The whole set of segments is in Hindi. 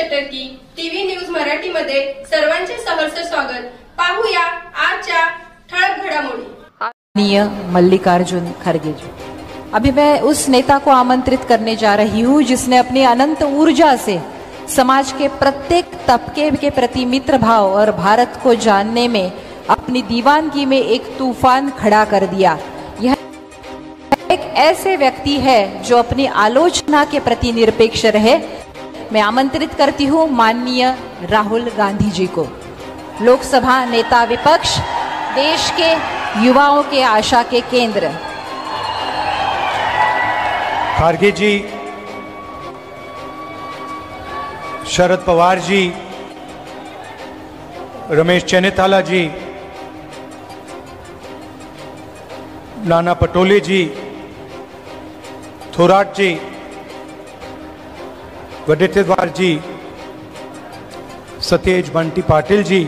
चटर्की टीव्ही न्यूज मराठी मध्ये सर्वांचे सहर्ष स्वागत। पाहूया आजच्या ठळक घडामोडी। माननीय मल्लिकार्जुन खड़गे जी, अभी मैं उस नेता को आमंत्रित करने जा रही हूं जिसने अपनी अनंत ऊर्जा से समाज के प्रत्येक तबके के प्रति मित्र भाव और भारत को जानने में अपनी दीवानगी में एक तूफान खड़ा कर दिया। यह एक ऐसे व्यक्ति है जो अपनी आलोचना के प्रति निरपेक्ष रहे। मैं आमंत्रित करती हूं माननीय राहुल गांधी जी को, लोकसभा नेता विपक्ष, देश के युवाओं के आशा के केंद्र। खड़गे जी, शरद पवार जी, रमेश चेन्निथाला जी, नाना पटोले जी, थोराट जी, वडेट्टीवार जी, सतेज बंटी पाटिल जी,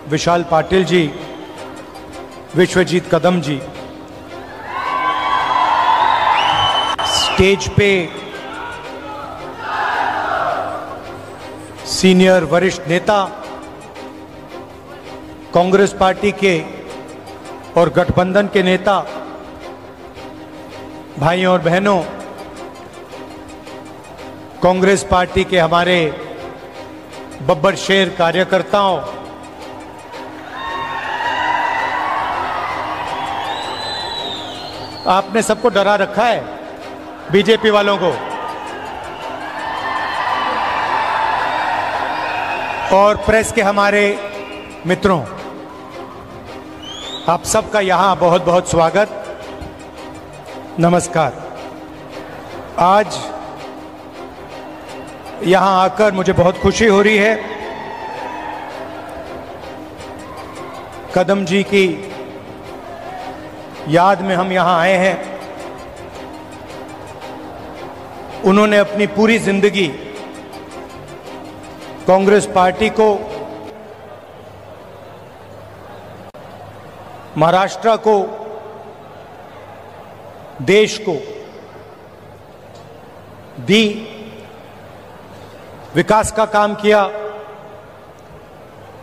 विशाल पाटिल जी, विश्वजीत कदम जी, स्टेज पे सीनियर वरिष्ठ नेता, कांग्रेस पार्टी के और गठबंधन के नेता, भाइयों और बहनों, कांग्रेस पार्टी के हमारे बब्बर शेर कार्यकर्ताओं, आपने सबको डरा रखा है, बीजेपी वालों को, और प्रेस के हमारे मित्रों, आप सबका यहां बहुत बहुत स्वागत, नमस्कार। आज यहां आकर मुझे बहुत खुशी हो रही है। कदम जी की याद में हम यहां आए हैं। उन्होंने अपनी पूरी जिंदगी कांग्रेस पार्टी को, महाराष्ट्र को, देश को दी, विकास का काम किया,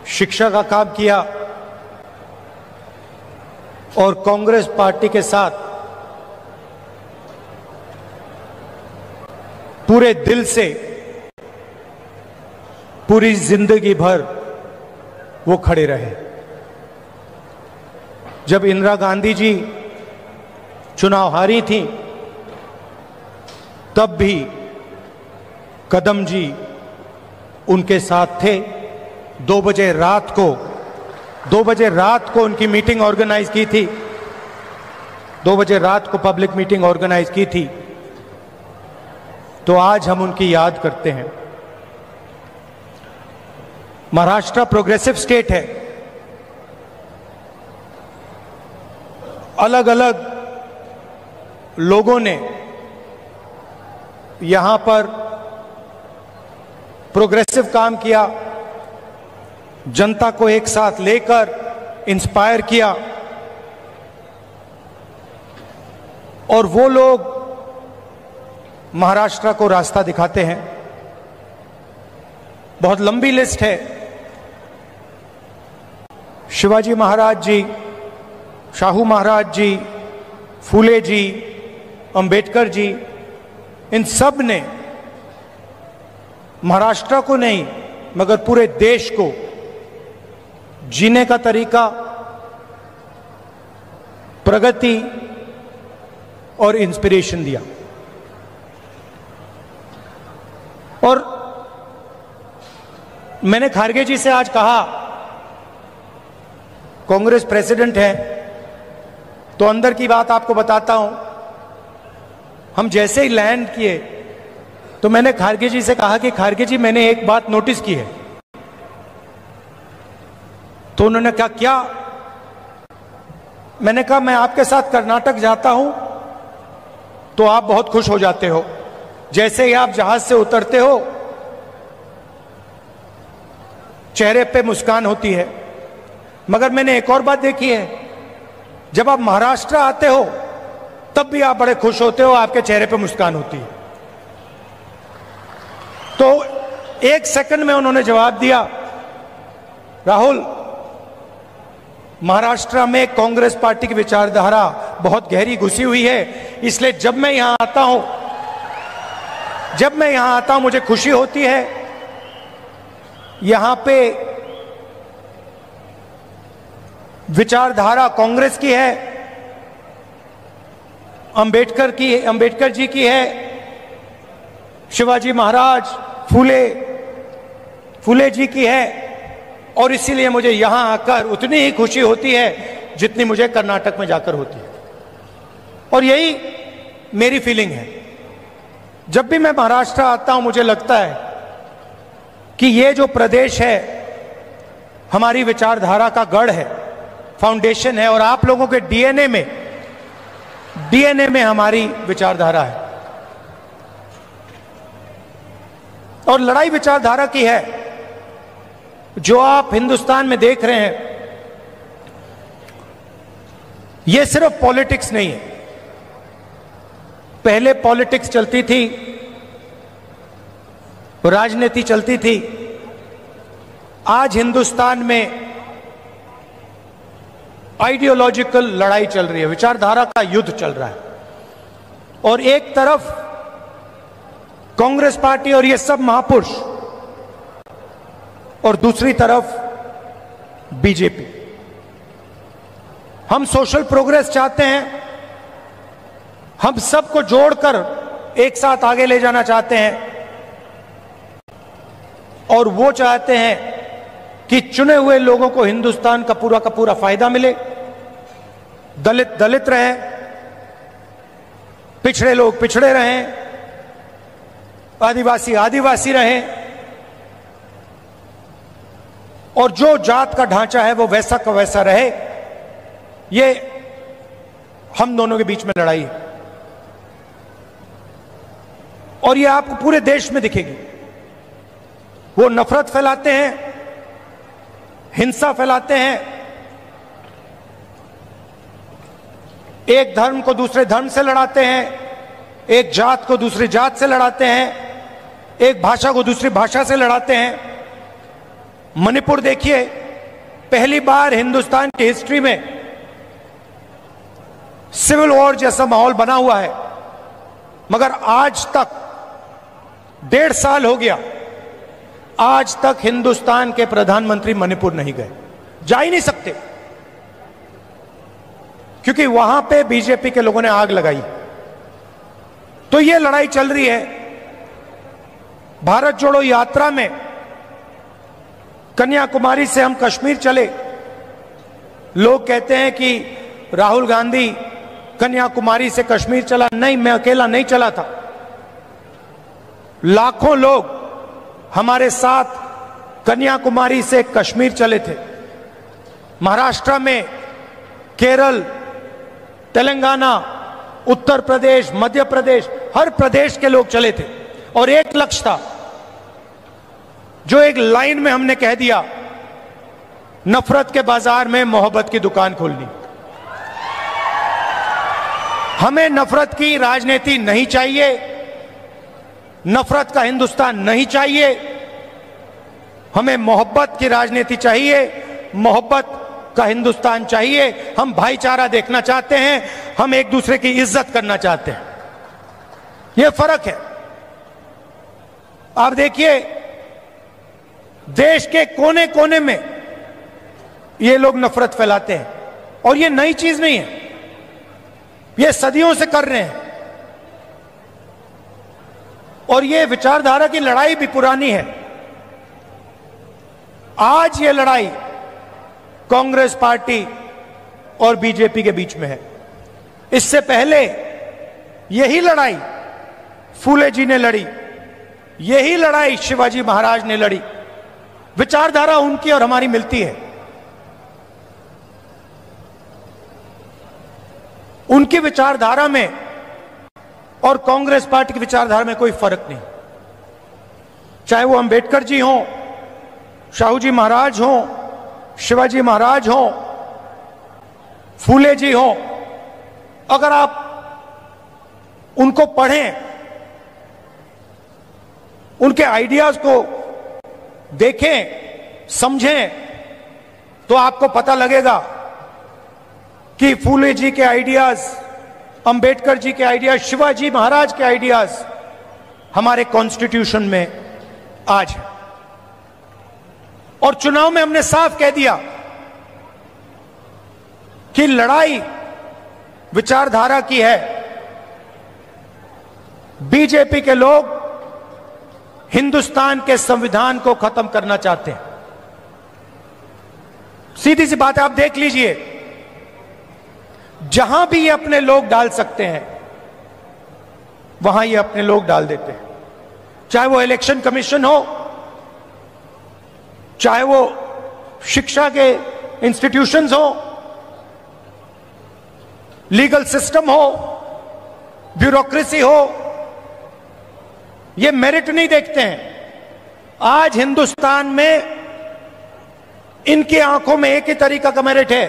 शिक्षा का काम किया और कांग्रेस पार्टी के साथ पूरे दिल से पूरी जिंदगी भर वो खड़े रहे। जब इंदिरा गांधी जी चुनाव हारी थी तब भी कदम जी उनके साथ थे। 2 बजे रात को उनकी मीटिंग ऑर्गेनाइज की थी, 2 बजे रात को पब्लिक मीटिंग ऑर्गेनाइज की थी। तो आज हम उनकी याद करते हैं। महाराष्ट्र प्रोग्रेसिव स्टेट है। अलग अलग लोगों ने यहां पर प्रोग्रेसिव काम किया, जनता को एक साथ लेकर इंस्पायर किया, और वो लोग महाराष्ट्र को रास्ता दिखाते हैं। बहुत लंबी लिस्ट है। शिवाजी महाराज जी, शाहू महाराज जी, फूले जी, अंबेडकर जी, इन सब ने महाराष्ट्र को नहीं मगर पूरे देश को जीने का तरीका, प्रगति और इंस्पिरेशन दिया। और मैंने खड़गे जी से आज कहा, कांग्रेस प्रेसिडेंट है तो अंदर की बात आपको बताता हूं। हम जैसे ही लैंड किए तो मैंने खड़गे जी से कहा कि खड़गे जी, मैंने एक बात नोटिस की है। तो उन्होंने कहा क्या? मैंने कहा मैं आपके साथ कर्नाटक जाता हूं तो आप बहुत खुश हो जाते हो। जैसे ही आप जहाज से उतरते हो चेहरे पे मुस्कान होती है। मगर मैंने एक और बात देखी है, जब आप महाराष्ट्र आते हो तब भी आप बड़े खुश होते हो, आपके चेहरे पे मुस्कान होती है। तो 1 सेकंड में उन्होंने जवाब दिया, राहुल, महाराष्ट्र में कांग्रेस पार्टी की विचारधारा बहुत गहरी घुसी हुई है, इसलिए जब मैं यहां आता हूं मुझे खुशी होती है। यहां पे विचारधारा कांग्रेस की है, अंबेडकर जी की है, शिवाजी महाराज, फूले जी की है, और इसीलिए मुझे यहां आकर उतनी ही खुशी होती है जितनी मुझे कर्नाटक में जाकर होती है। और यही मेरी फीलिंग है। जब भी मैं महाराष्ट्र आता हूं मुझे लगता है कि ये जो प्रदेश है हमारी विचारधारा का गढ़ है, फाउंडेशन है, और आप लोगों के डीएनए में हमारी विचारधारा है। और लड़ाई विचारधारा की है। जो आप हिंदुस्तान में देख रहे हैं ये सिर्फ पॉलिटिक्स नहीं है। पहले पॉलिटिक्स चलती थी, राजनीति चलती थी। आज हिंदुस्तान में आइडियोलॉजिकल लड़ाई चल रही है, विचारधारा का युद्ध चल रहा है। और एक तरफ कांग्रेस पार्टी और ये सब महापुरुष, और दूसरी तरफ बीजेपी। हम सोशल प्रोग्रेस चाहते हैं, हम सबको जोड़कर एक साथ आगे ले जाना चाहते हैं, और वो चाहते हैं कि चुने हुए लोगों को हिंदुस्तान का पूरा फायदा मिले, दलित दलित रहे, पिछड़े लोग पिछड़े रहें, आदिवासी आदिवासी रहें, और जो जात का ढांचा है वो वैसा का वैसा रहे। ये हम दोनों के बीच में लड़ाई है, और ये आपको पूरे देश में दिखेगी। वो नफरत फैलाते हैं, हिंसा फैलाते हैं, एक धर्म को दूसरे धर्म से लड़ाते हैं, एक जात को दूसरी जात से लड़ाते हैं, एक भाषा को दूसरी भाषा से लड़ाते हैं। मणिपुर देखिए, पहली बार हिंदुस्तान की हिस्ट्री में सिविल वॉर जैसा माहौल बना हुआ है, मगर आज तक 1.5 साल हो गया, आज तक हिंदुस्तान के प्रधानमंत्री मणिपुर नहीं गए, जा ही नहीं सकते, क्योंकि वहां पे बीजेपी के लोगों ने आग लगाई। तो ये लड़ाई चल रही है। भारत जोड़ो यात्रा में कन्याकुमारी से हम कश्मीर चले। लोग कहते हैं कि राहुल गांधी कन्याकुमारी से कश्मीर चला। नहीं, मैं अकेला नहीं चला था, लाखों लोग हमारे साथ कन्याकुमारी से कश्मीर चले थे। महाराष्ट्र में, केरल, तेलंगाना, उत्तर प्रदेश, मध्य प्रदेश, हर प्रदेश के लोग चले थे, और एक लक्ष्य था जो एक लाइन में हमने कह दिया, नफरत के बाजार में मोहब्बत की दुकान खोलनी। हमें नफरत की राजनीति नहीं चाहिए, नफरत का हिंदुस्तान नहीं चाहिए, हमें मोहब्बत की राजनीति चाहिए, मोहब्बत का हिंदुस्तान चाहिए। हम भाईचारा देखना चाहते हैं, हम एक दूसरे की इज्जत करना चाहते हैं। यह फर्क है। आप देखिए, देश के कोने कोने में ये लोग नफरत फैलाते हैं, और ये नई चीज नहीं है, ये सदियों से कर रहे हैं। और ये विचारधारा की लड़ाई भी पुरानी है। आज ये लड़ाई कांग्रेस पार्टी और बीजेपी के बीच में है। इससे पहले यही लड़ाई फूले जी ने लड़ी, यही लड़ाई शिवाजी महाराज ने लड़ी। विचारधारा उनकी और हमारी मिलती है। उनकी विचारधारा में और कांग्रेस पार्टी की विचारधारा में कोई फर्क नहीं। चाहे वो अंबेडकर जी हों, शाहू जी महाराज हों, शिवाजी महाराज हों, फूले जी हों, अगर आप उनको पढ़ें, उनके आइडियाज को देखें, समझें, तो आपको पता लगेगा कि फूले जी के आइडियाज, अंबेडकर जी के आइडियाज, शिवाजी महाराज के आइडियाज हमारे कॉन्स्टिट्यूशन में आज है। और चुनाव में हमने साफ कह दिया कि लड़ाई विचारधारा की है। बीजेपी के लोग हिंदुस्तान के संविधान को खत्म करना चाहते हैं। सीधी सी बात है, आप देख लीजिए, जहां भी ये अपने लोग डाल सकते हैं वहां ये अपने लोग डाल देते हैं। चाहे वो इलेक्शन कमीशन हो, चाहे वो शिक्षा के इंस्टीट्यूशंस हो, लीगल सिस्टम हो, ब्यूरोक्रेसी हो, ये मेरिट नहीं देखते हैं। आज हिंदुस्तान में इनकी आंखों में एक ही तरीका का मेरिट है।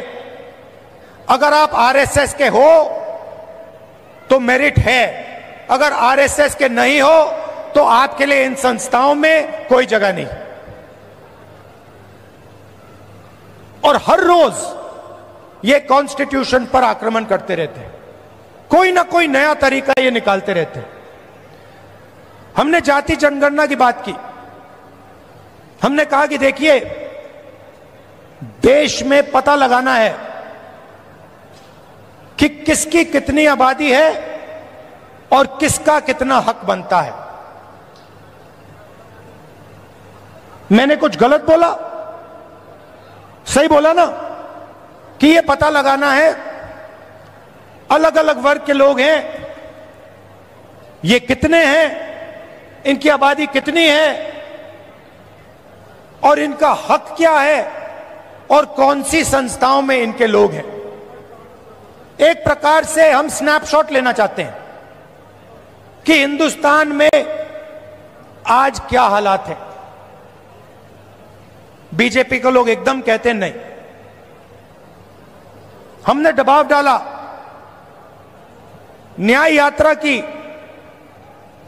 अगर आप आरएसएस के हो तो मेरिट है, अगर आरएसएस के नहीं हो तो आपके लिए इन संस्थाओं में कोई जगह नहीं। और हर रोज ये कॉन्स्टिट्यूशन पर आक्रमण करते रहते हैं, कोई ना कोई नया तरीका ये निकालते रहते हैं। हमने जाति जनगणना की बात की, हमने कहा कि देखिए, देश में पता लगाना है कि किसकी कितनी आबादी है और किसका कितना हक बनता है। मैंने कुछ गलत बोला? सही बोला ना कि यह पता लगाना है, अलग अलग वर्ग के लोग हैं, ये कितने हैं, इनकी आबादी कितनी है और इनका हक क्या है और कौन सी संस्थाओं में इनके लोग हैं। एक प्रकार से हम स्नैपशॉट लेना चाहते हैं कि हिंदुस्तान में आज क्या हालात है। बीजेपी के लोग एकदम कहते हैं नहीं। हमने दबाव डाला, न्याय यात्रा की,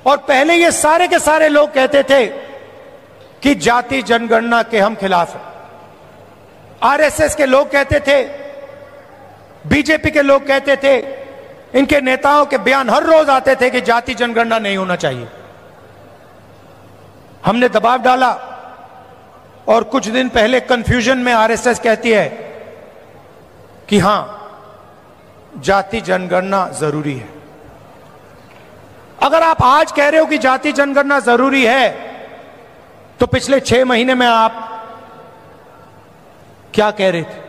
और पहले ये सारे के सारे लोग कहते थे कि जाति जनगणना के हम खिलाफ हैं। आरएसएस के लोग कहते थे, बीजेपी के लोग कहते थे, इनके नेताओं के बयान हर रोज आते थे कि जाति जनगणना नहीं होना चाहिए। हमने दबाव डाला और कुछ दिन पहले कंफ्यूजन में आरएसएस कहती है कि हां, जाति जनगणना जरूरी है। अगर आप आज कह रहे हो कि जाति जनगणना जरूरी है, तो पिछले 6 महीने में आप क्या कह रहे थे?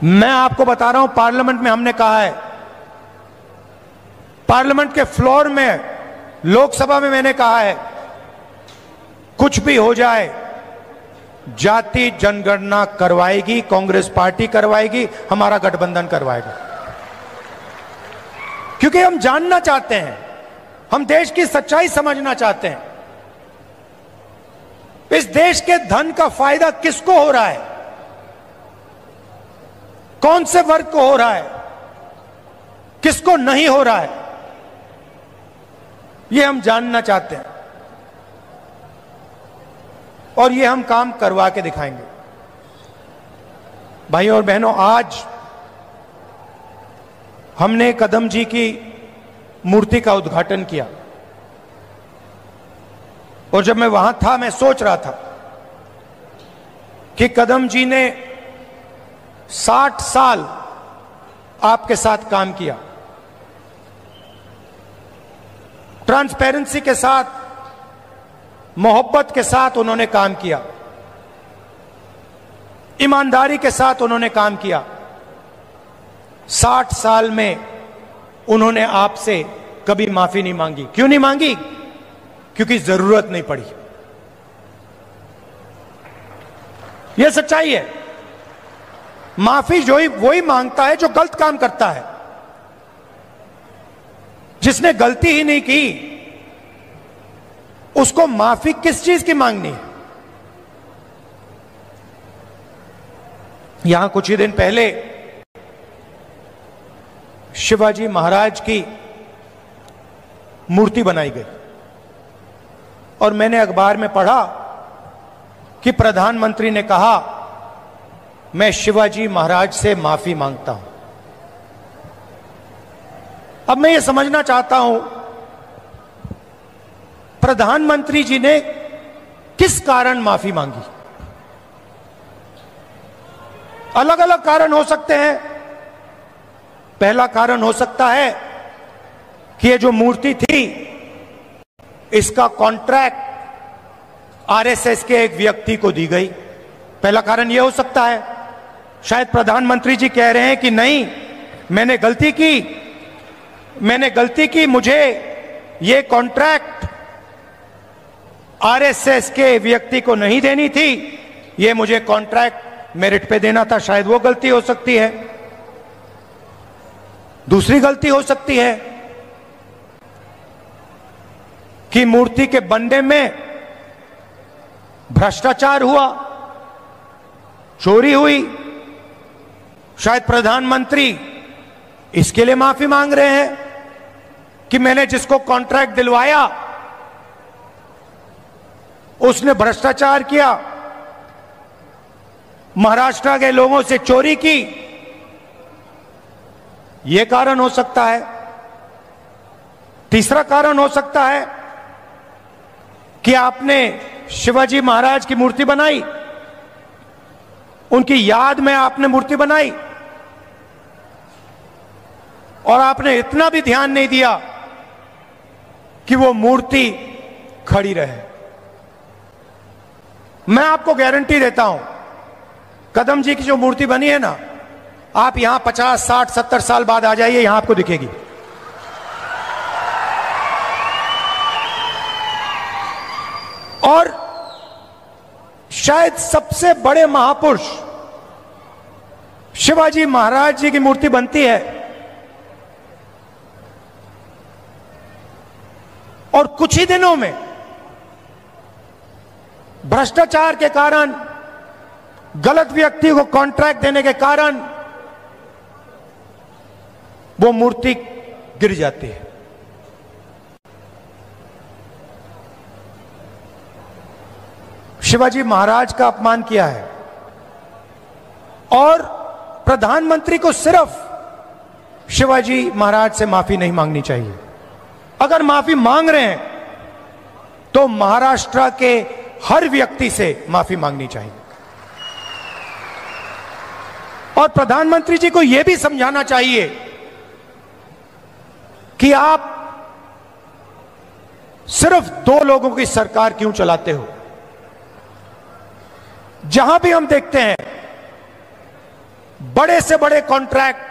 मैं आपको बता रहा हूं, पार्लियामेंट में हमने कहा है, पार्लियामेंट के फ्लोर में, लोकसभा में मैंने कहा है, कुछ भी हो जाए, जाति जनगणना करवाएगी कांग्रेस पार्टी, करवाएगी, हमारा गठबंधन करवाएगा। क्योंकि हम जानना चाहते हैं, हम देश की सच्चाई समझना चाहते हैं। इस देश के धन का फायदा किसको हो रहा है, कौन से वर्ग को हो रहा है, किसको नहीं हो रहा है, यह हम जानना चाहते हैं और यह हम काम करवा के दिखाएंगे। भाइयों और बहनों, आज हमने कदम जी की मूर्ति का उद्घाटन किया और जब मैं वहां था, मैं सोच रहा था कि कदम जी ने 60 साल आपके साथ काम किया, ट्रांसपेरेंसी के साथ, मोहब्बत के साथ उन्होंने काम किया, ईमानदारी के साथ उन्होंने काम किया। 60 साल में उन्होंने आपसे कभी माफी नहीं मांगी। क्यों नहीं मांगी? क्योंकि जरूरत नहीं पड़ी। यह सच्चाई है। माफी जो ही वही मांगता है जो गलत काम करता है। जिसने गलती ही नहीं की, उसको माफी किस चीज की मांगनी है? यहां कुछ ही दिन पहले शिवाजी महाराज की मूर्ति बनाई गई। और मैंने अखबार में पढ़ा कि प्रधानमंत्री ने कहा मैं शिवाजी महाराज से माफी मांगता हूं। अब मैं ये समझना चाहता हूं प्रधानमंत्री जी ने किस कारण माफी मांगी। अलग अलग कारण हो सकते हैं। पहला कारण हो सकता है कि ये जो मूर्ति थी इसका कॉन्ट्रैक्ट आरएसएस के एक व्यक्ति को दी गई। पहला कारण यह हो सकता है। शायद प्रधानमंत्री जी कह रहे हैं कि नहीं, मैंने गलती की, मुझे ये कॉन्ट्रैक्ट आरएसएस के व्यक्ति को नहीं देनी थी, ये मुझे कॉन्ट्रैक्ट मेरिट पे देना था। शायद वो गलती हो सकती है। दूसरी गलती हो सकती है कि मूर्ति के बनने में भ्रष्टाचार हुआ, चोरी हुई। शायद प्रधानमंत्री इसके लिए माफी मांग रहे हैं कि मैंने जिसको कॉन्ट्रैक्ट दिलवाया उसने भ्रष्टाचार किया, महाराष्ट्र के लोगों से चोरी की। यह कारण हो सकता है। तीसरा कारण हो सकता है कि आपने शिवाजी महाराज की मूर्ति बनाई, उनकी याद में आपने मूर्ति बनाई और आपने इतना भी ध्यान नहीं दिया कि वो मूर्ति खड़ी रहे। मैं आपको गारंटी देता हूं, कदम जी की जो मूर्ति बनी है ना, आप यहां 50, 60, 70 साल बाद आ जाइए, यहां आपको दिखेगी। और शायद सबसे बड़े महापुरुष शिवाजी महाराज जी की मूर्ति बनती है और कुछ ही दिनों में भ्रष्टाचार के कारण, गलत व्यक्ति को कॉन्ट्रैक्ट देने के कारण वो मूर्ति गिर जाती है। शिवाजी महाराज का अपमान किया है और प्रधानमंत्री को सिर्फ शिवाजी महाराज से माफी नहीं मांगनी चाहिए। अगर माफी मांग रहे हैं तो महाराष्ट्र के हर व्यक्ति से माफी मांगनी चाहिए। और प्रधानमंत्री जी को यह भी समझाना चाहिए कि आप सिर्फ 2 लोगों की सरकार क्यों चलाते हो। जहां भी हम देखते हैं बड़े से बड़े कॉन्ट्रैक्ट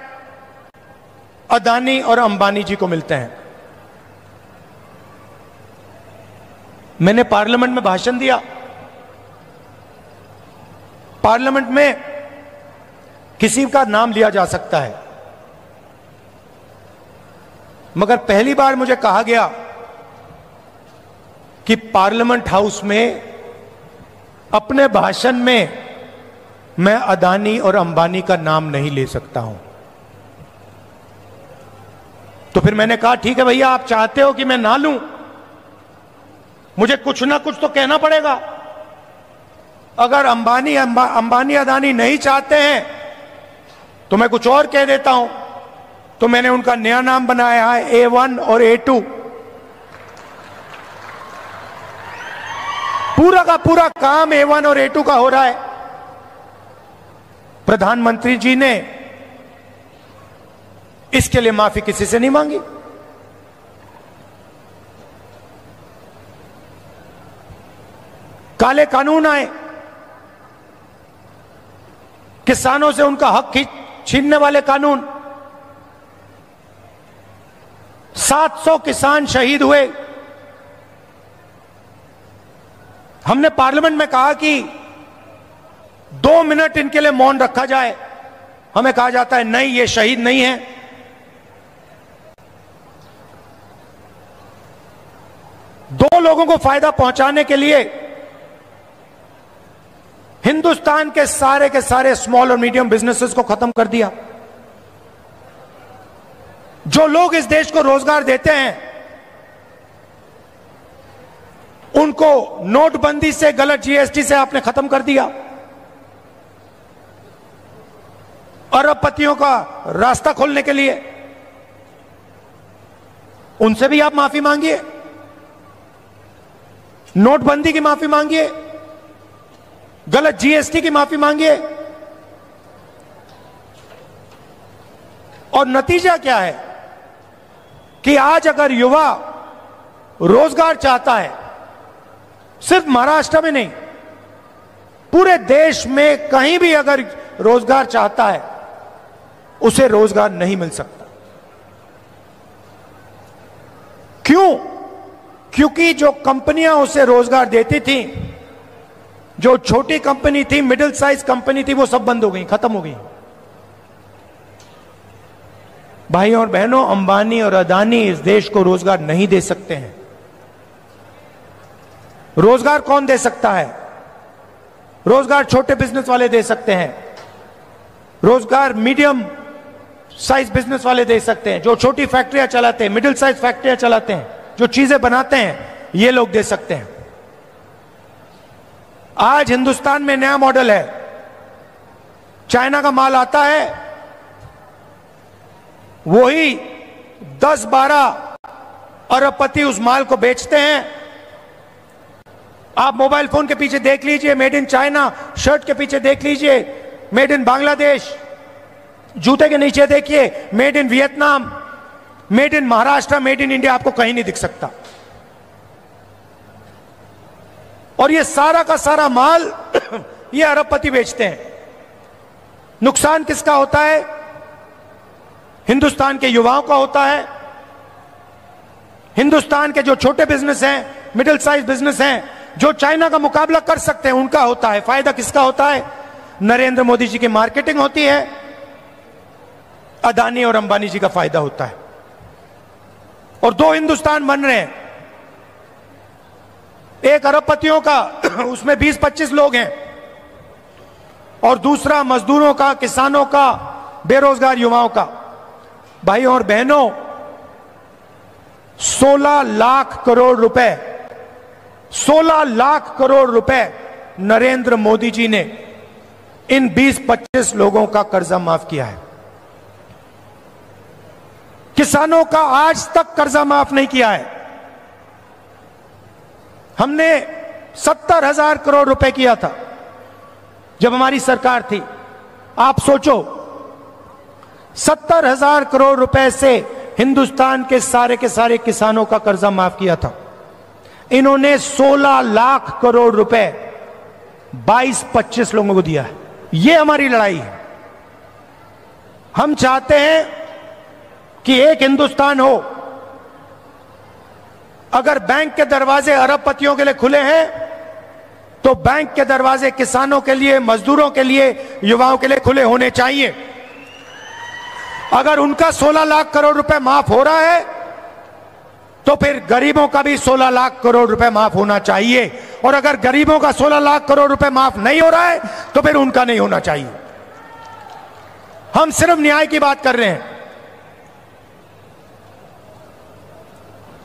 अदानी और अंबानी जी को मिलते हैं। मैंने पार्लियामेंट में भाषण दिया। पार्लियामेंट में किसी का नाम लिया जा सकता है, मगर पहली बार मुझे कहा गया कि पार्लियामेंट हाउस में अपने भाषण में मैं अदानी और अंबानी का नाम नहीं ले सकता हूं। तो फिर मैंने कहा ठीक है भैया, आप चाहते हो कि मैं ना लूं, मुझे कुछ ना कुछ तो कहना पड़ेगा। अगर अंबानी अदानी नहीं चाहते हैं तो मैं कुछ और कह देता हूं। तो मैंने उनका नया नाम बनाया है A1 और A2। पूरा का पूरा काम A1 और A2 का हो रहा है। प्रधानमंत्री जी ने इसके लिए माफी किसी से नहीं मांगी। काले कानून आए, किसानों से उनका हक छीनने वाले कानून, 700 किसान शहीद हुए। हमने पार्लियामेंट में कहा कि 2 मिनट इनके लिए मौन रखा जाए। हमें कहा जाता है नहीं, ये शहीद नहीं है। दो लोगों को फायदा पहुंचाने के लिए हिंदुस्तान के सारे स्मॉल और मीडियम बिजनेसेस को खत्म कर दिया। जो लोग इस देश को रोजगार देते हैं, उनको नोटबंदी से, गलत जीएसटी से आपने खत्म कर दिया। अरबपतियों का रास्ता खोलने के लिए उनसे भी आप माफी मांगिए, नोटबंदी की माफी मांगिए, गलत जीएसटी की माफी मांगिए। और नतीजा क्या है कि आज अगर युवा रोजगार चाहता है, सिर्फ महाराष्ट्र में नहीं, पूरे देश में कहीं भी अगर रोजगार चाहता है, उसे रोजगार नहीं मिल सकता। क्यों? क्योंकि जो कंपनियां उसे रोजगार देती थी, जो छोटी कंपनी थी, मिडिल साइज कंपनी थी, वो सब बंद हो गई, खत्म हो गई। भाइयों और बहनों, अंबानी और अदानी इस देश को रोजगार नहीं दे सकते हैं। रोजगार कौन दे सकता है? रोजगार छोटे बिजनेस वाले दे सकते हैं, रोजगार मीडियम साइज बिजनेस वाले दे सकते हैं, जो छोटी फैक्ट्रियां चलाते हैं, मिडिल साइज फैक्ट्रियां चलाते हैं, जो चीजें बनाते हैं, ये लोग दे सकते हैं। आज हिंदुस्तान में नया मॉडल है, चाइना का माल आता है, वही 10-12 अरबपति उस माल को बेचते हैं। आप मोबाइल फोन के पीछे देख लीजिए मेड इन चाइना, शर्ट के पीछे देख लीजिए मेड इन बांग्लादेश, जूते के नीचे देखिए made in Vietnam, made in Maharashtra, made in India, आपको कहीं नहीं दिख सकता। और ये सारा का सारा माल ये अरबपति बेचते हैं। नुकसान किसका होता है? हिंदुस्तान के युवाओं का होता है। हिंदुस्तान के जो छोटे बिजनेस हैं, मिडिल साइज बिजनेस हैं, जो चाइना का मुकाबला कर सकते हैं, उनका होता है। फायदा किसका होता है? नरेंद्र मोदी जी की मार्केटिंग होती है, अदानी और अंबानी जी का फायदा होता है। और दो हिंदुस्तान बन रहे हैं, एक अरबपतियों का, उसमें 20-25 लोग हैं, और दूसरा मजदूरों का, किसानों का, बेरोजगार युवाओं का। भाइयों और बहनों, 16 लाख करोड़ रुपए, 16 लाख करोड़ रुपए नरेंद्र मोदी जी ने इन 20-25 लोगों का कर्जा माफ किया है। किसानों का आज तक कर्जा माफ नहीं किया है। हमने 70,000 करोड़ रुपए किया था जब हमारी सरकार थी। आप सोचो, 70,000 करोड़ रुपए से हिंदुस्तान के सारे किसानों का कर्जा माफ किया था। इन्होंने 16 लाख करोड़ रुपए 22-25 लोगों को दिया है। यह हमारी लड़ाई है। हम चाहते हैं कि एक हिंदुस्तान हो। अगर बैंक के दरवाजे अरबपतियों के लिए खुले हैं, तो बैंक के दरवाजे किसानों के लिए, मजदूरों के लिए, युवाओं के लिए खुले होने चाहिए। अगर उनका 16 लाख करोड़ रुपए माफ हो रहा है, तो फिर गरीबों का भी 16 लाख करोड़ रुपए माफ होना चाहिए। और अगर गरीबों का 16 लाख करोड़ रुपए माफ नहीं हो रहा है, तो फिर उनका नहीं होना चाहिए। हम सिर्फ न्याय की बात कर रहे हैं।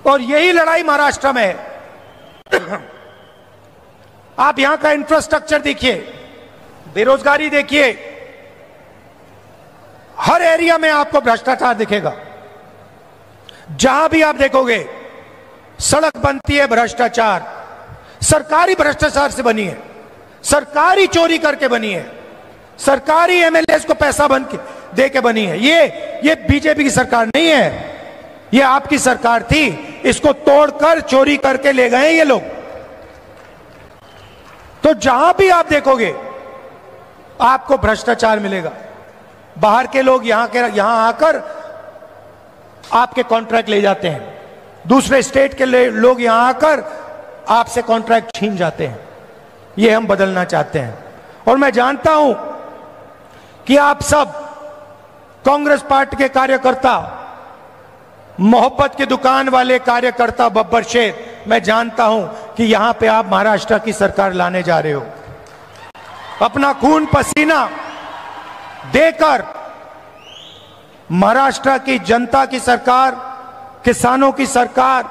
और यही लड़ाई महाराष्ट्र में है। आप यहां का इंफ्रास्ट्रक्चर देखिए, बेरोजगारी देखिए, हर एरिया में आपको भ्रष्टाचार दिखेगा। जहां भी आप देखोगे सड़क बनती है, भ्रष्टाचार, सरकारी भ्रष्टाचार से बनी है, सरकारी चोरी करके बनी है, सरकारी एमएलएस को पैसा बन के दे के बनी है। ये बीजेपी की सरकार नहीं है, ये आपकी सरकार थी। इसको तोड़कर चोरी करके ले गए ये लोग। तो जहां भी आप देखोगे आपको भ्रष्टाचार मिलेगा। बाहर के लोग यहां आकर आपके कॉन्ट्रैक्ट ले जाते हैं, दूसरे स्टेट के लोग यहां आकर आपसे कॉन्ट्रैक्ट छीन जाते हैं। ये हम बदलना चाहते हैं। और मैं जानता हूं कि आप सब कांग्रेस पार्टी के कार्यकर्ता, मोहब्बत की दुकान वाले कार्यकर्ता, बब्बर शेर, मैं जानता हूं कि यहां पे आप महाराष्ट्र की सरकार लाने जा रहे हो। अपना खून पसीना देकर महाराष्ट्र की जनता की सरकार, किसानों की सरकार,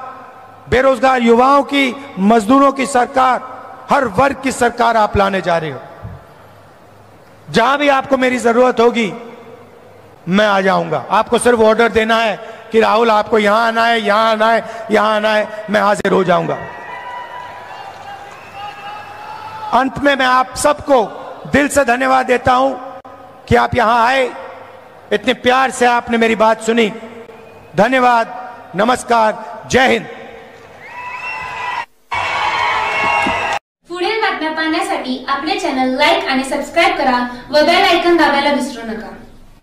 बेरोजगार युवाओं की, मजदूरों की सरकार, हर वर्ग की सरकार आप लाने जा रहे हो। जहां भी आपको मेरी जरूरत होगी मैं आ जाऊंगा। आपको सिर्फ ऑर्डर देना है कि राहुल आपको यहां आना है, यहां आना है, यहां आना है, मैं हाजिर हो जाऊंगा। अंत में मैं आप सबको दिल से धन्यवाद देता हूं कि आप यहां आए, इतने प्यार से आपने मेरी बात सुनी। धन्यवाद, नमस्कार, जय हिंद। पुढील बातम्या पाहण्यासाठी आपले चॅनल लाईक आणि सबस्क्राईब करा व बेल आयकॉन दाबायला विसरू नका।